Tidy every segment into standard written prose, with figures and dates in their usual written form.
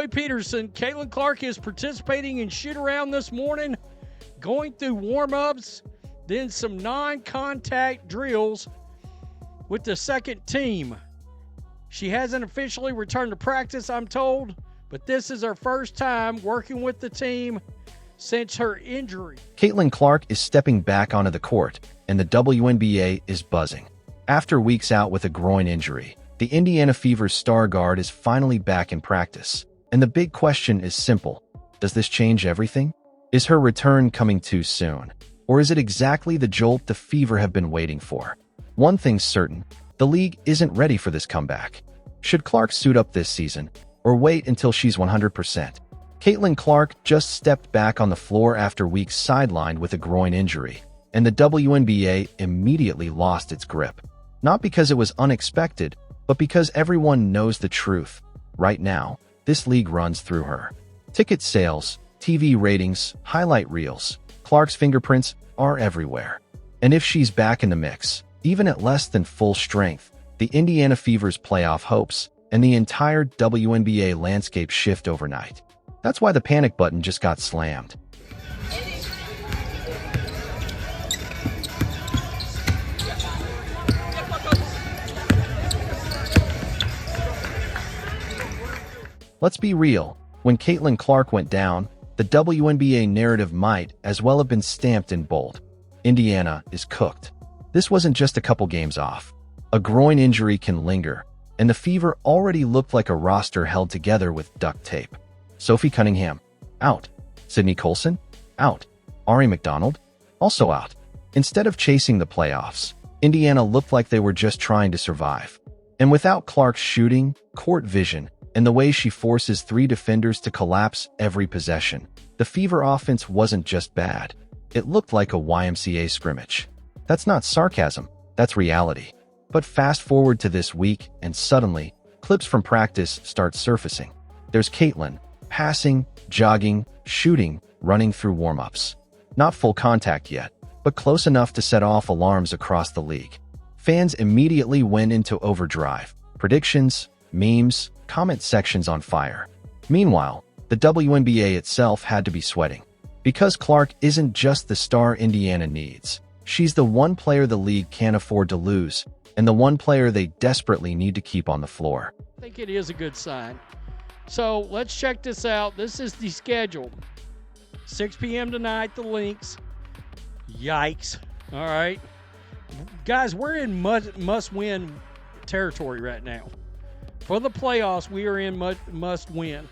Joey Peterson. Caitlin Clark is participating in shoot-around this morning, going through warm-ups, then some non-contact drills with the second team. She hasn't officially returned to practice, I'm told, but this is her first time working with the team since her injury. Caitlin Clark is stepping back onto the court, and the WNBA is buzzing. After weeks out with a groin injury, the Indiana Fever's star guard is finally back in practice. And the big question is simple. Does this change everything? Is her return coming too soon? Or is it exactly the jolt the Fever have been waiting for? One thing's certain, the league isn't ready for this comeback. Should Clark suit up this season, or wait until she's 100%? Caitlin Clark just stepped back on the floor after weeks sidelined with a groin injury, and the WNBA immediately lost its grip. Not because it was unexpected, but because everyone knows the truth. Right now, this league runs through her. Ticket sales, TV ratings, highlight reels, Clark's fingerprints are everywhere. And if she's back in the mix, even at less than full strength, the Indiana Fever's playoff hopes and the entire WNBA landscape shift overnight. That's why the panic button just got slammed. Let's be real, when Caitlin Clark went down, the WNBA narrative might as well have been stamped in bold. Indiana is cooked. This wasn't just a couple games off. A groin injury can linger, and the Fever already looked like a roster held together with duct tape. Sophie Cunningham, out. Sydney Colson, out. Ari McDonald, also out. Instead of chasing the playoffs, Indiana looked like they were just trying to survive. And without Clark's shooting, court vision, and the way she forces three defenders to collapse every possession, the Fever offense wasn't just bad. It looked like a YMCA scrimmage. That's not sarcasm, that's reality. But fast forward to this week, and suddenly, clips from practice start surfacing. There's Caitlin, passing, jogging, shooting, running through warm-ups. Not full contact yet, but close enough to set off alarms across the league. Fans immediately went into overdrive. Predictions, memes, comment sections on fire. Meanwhile, the WNBA itself had to be sweating. Because Clark isn't just the star Indiana needs. She's the one player the league can't afford to lose, and the one player they desperately need to keep on the floor. I think it is a good sign. So let's check this out. This is the schedule. 6 p.m. tonight, the Lynx. Yikes. All right. Guys, we're in must-win territory right now. For the playoffs, we are in must-win.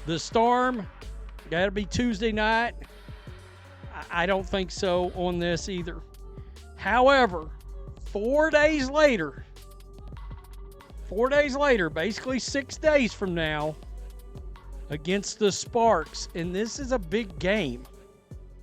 The Storm, got to be Tuesday night. I don't think so on this either. However, 4 days later, basically 6 days from now, against the Sparks, and this is a big game.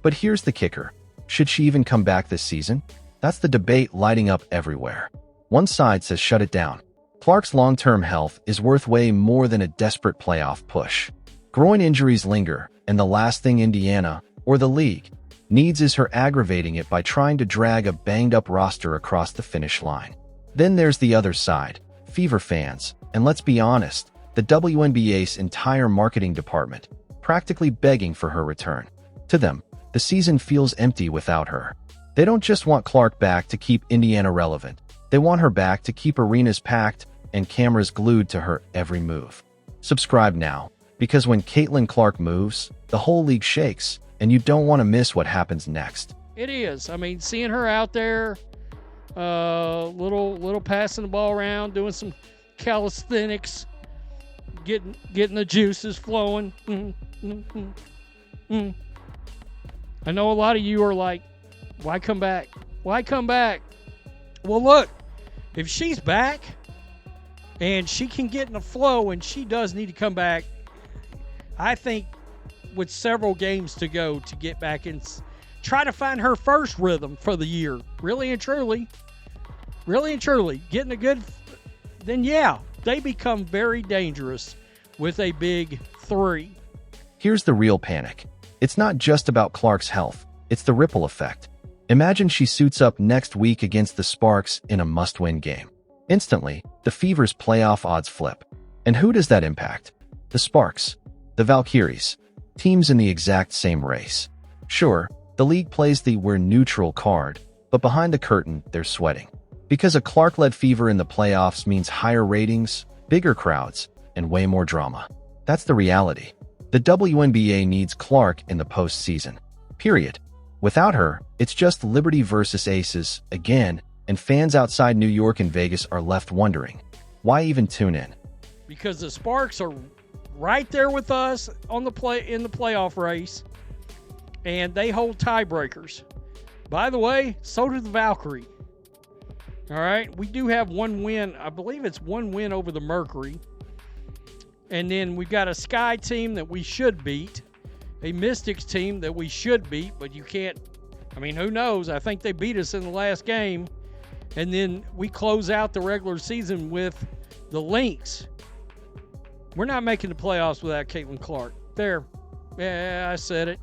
But here's the kicker. Should she even come back this season? That's the debate lighting up everywhere. One side says shut it down. Clark's long-term health is worth way more than a desperate playoff push. Groin injuries linger, and the last thing Indiana, or the league, needs is her aggravating it by trying to drag a banged-up roster across the finish line. Then there's the other side, Fever fans, and let's be honest, the WNBA's entire marketing department, practically begging for her return. To them, the season feels empty without her. They don't just want Clark back to keep Indiana relevant. They want her back to keep arenas packed and cameras glued to her every move. Subscribe now, because when Caitlin Clark moves, the whole league shakes, and you don't want to miss what happens next. It is. I mean, seeing her out there, little passing the ball around, doing some calisthenics, getting the juices flowing. I know a lot of you are like, why come back? Why come back? Well, look, if she's back and she can get in the flow and she does need to come back, I think with several games to go to get back and try to find her first rhythm for the year, really and truly, getting a good, then yeah, they become very dangerous with a big three. Here's the real panic. It's not just about Clark's health, it's the ripple effect. Imagine she suits up next week against the Sparks in a must-win game. Instantly, the Fever's playoff odds flip. And who does that impact? The Sparks. the Valkyries, teams in the exact same race. Sure, the league plays the "we're neutral" card, but behind the curtain, they're sweating. Because a Clark-led fever in the playoffs means higher ratings, bigger crowds, and way more drama. That's the reality. The WNBA needs Clark in the postseason. Period. Without her, it's just Liberty versus Aces again, and fans outside New York and Vegas are left wondering, why even tune in? Because the Sparks are right there with us in the playoff race, and they hold tiebreakers. By the way, so do the Valkyrie. All right, we do have one win. I believe it's one win over the Mercury. And then we've got a Sky team that we should beat, a Mystics team that we should beat, but you can't. I mean, who knows? I think they beat us in the last game. And then we close out the regular season with the Lynx. We're not making the playoffs without Caitlin Clark. There. Yeah, I said it.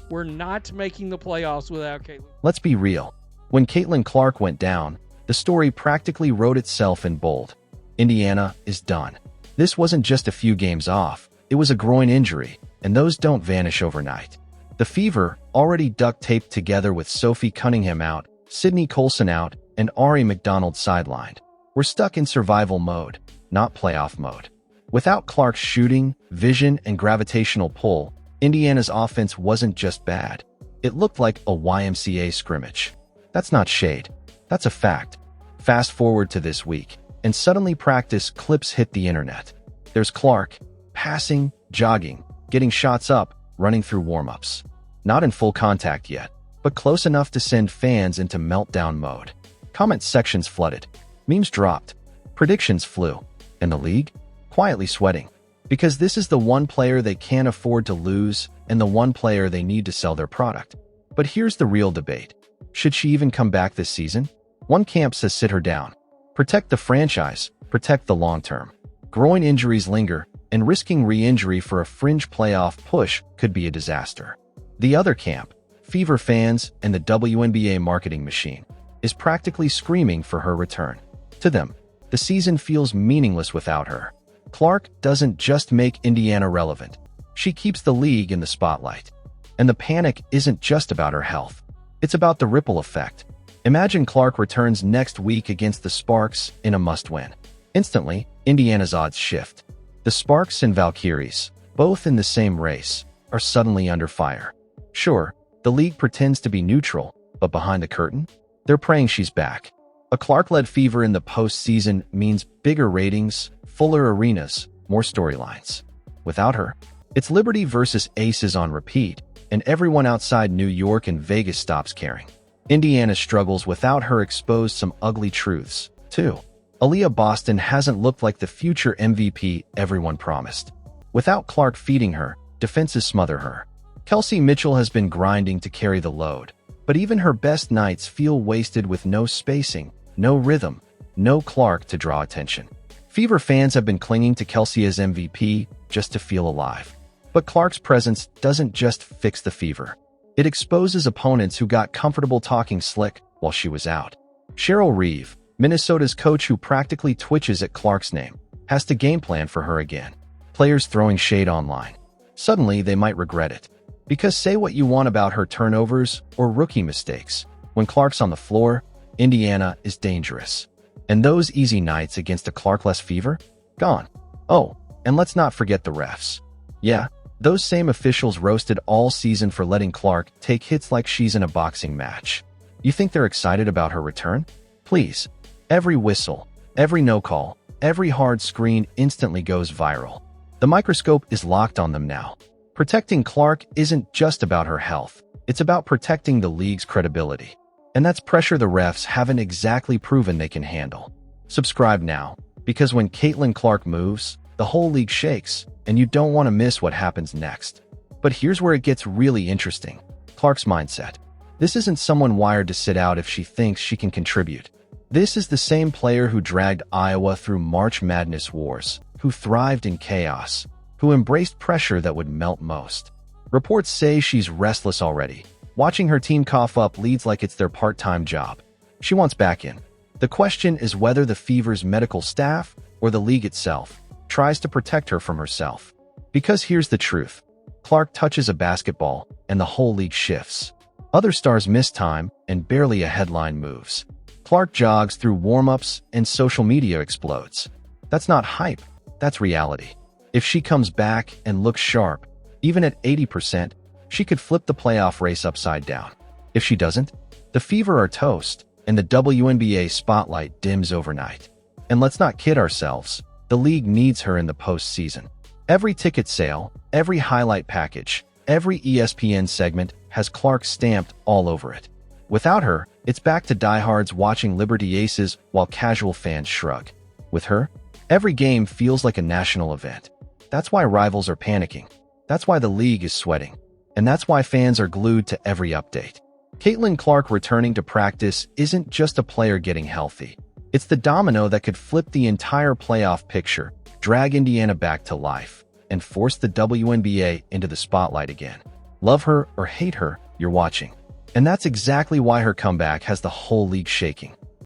We're not making the playoffs without Caitlin. Let's be real. When Caitlin Clark went down, the story practically wrote itself in bold. Indiana is done. This wasn't just a few games off. It was a groin injury, and those don't vanish overnight. The Fever, already duct-taped together with Sophie Cunningham out, Sydney Colson out, and Ari McDonald sidelined, were stuck in survival mode, not playoff mode. Without Clark's shooting, vision, and gravitational pull, Indiana's offense wasn't just bad. It looked like a YMCA scrimmage. That's not shade. That's a fact. Fast forward to this week, and suddenly practice clips hit the internet. There's Clark, passing, jogging, getting shots up, running through warm-ups. Not in full contact yet, but close enough to send fans into meltdown mode. Comment sections flooded. Memes dropped. Predictions flew. And the league? Quietly sweating. Because this is the one player they can't afford to lose and the one player they need to sell their product. But here's the real debate. Should she even come back this season? One camp says sit her down. Protect the franchise. Protect the long term. Groin injuries linger, and risking re-injury for a fringe playoff push could be a disaster. The other camp, Fever fans and the WNBA marketing machine, is practically screaming for her return. To them, the season feels meaningless without her. Clark doesn't just make Indiana relevant. She keeps the league in the spotlight. And the panic isn't just about her health. It's about the ripple effect. Imagine Clark returns next week against the Sparks in a must-win. Instantly, Indiana's odds shift. The Sparks and Valkyries, both in the same race, are suddenly under fire. Sure, the league pretends to be neutral, but behind the curtain, they're praying she's back. A Clark-led fever in the postseason means bigger ratings, fuller arenas, more storylines. Without her, it's Liberty versus Aces on repeat, and everyone outside New York and Vegas stops caring. Indiana struggles without her exposed some ugly truths, too. Aaliyah Boston hasn't looked like the future MVP everyone promised. Without Clark feeding her, defenses smother her. Kelsey Mitchell has been grinding to carry the load, but even her best nights feel wasted with no spacing, no rhythm, no Clark to draw attention. Fever fans have been clinging to Kelsey as MVP just to feel alive. But Clark's presence doesn't just fix the Fever. It exposes opponents who got comfortable talking slick while she was out. Cheryl Reeve, Minnesota's coach who practically twitches at Clark's name, has to game plan for her again. Players throwing shade online. Suddenly, they might regret it. Because say what you want about her turnovers or rookie mistakes, when Clark's on the floor, Indiana is dangerous. And those easy nights against a Clarkless Fever? Gone. Oh, and let's not forget the refs. Yeah, those same officials roasted all season for letting Clark take hits like she's in a boxing match. You think they're excited about her return? Please. Every whistle, every no call, every hard screen instantly goes viral. The microscope is locked on them now. Protecting Clark isn't just about her health. It's about protecting the league's credibility. And that's pressure the refs haven't exactly proven they can handle. Subscribe now, because when Caitlin Clark moves, the whole league shakes, and you don't want to miss what happens next. But here's where it gets really interesting. Clark's mindset. This isn't someone wired to sit out if she thinks she can contribute. This is the same player who dragged Iowa through March Madness wars, who thrived in chaos, who embraced pressure that would melt most. Reports say she's restless already, watching her team cough up leads like it's their part-time job. She wants back in. The question is whether the Fever's medical staff or the league itself tries to protect her from herself. Because here's the truth. Clark touches a basketball, and the whole league shifts. Other stars miss time, and barely a headline moves. Clark jogs through warm-ups, and social media explodes. That's not hype, that's reality. If she comes back and looks sharp, even at 80%, she could flip the playoff race upside down. If she doesn't, the Fever are toast, and the WNBA spotlight dims overnight. And let's not kid ourselves, the league needs her in the postseason. Every ticket sale, every highlight package, every ESPN segment has Clark stamped all over it. Without her, it's back to diehards watching Liberty Aces while casual fans shrug. With her, every game feels like a national event. That's why rivals are panicking. That's why the league is sweating. And that's why fans are glued to every update. Caitlin Clark returning to practice isn't just a player getting healthy. It's the domino that could flip the entire playoff picture, drag Indiana back to life, and force the WNBA into the spotlight again. Love her or hate her, you're watching. And that's exactly why her comeback has the whole league shaking.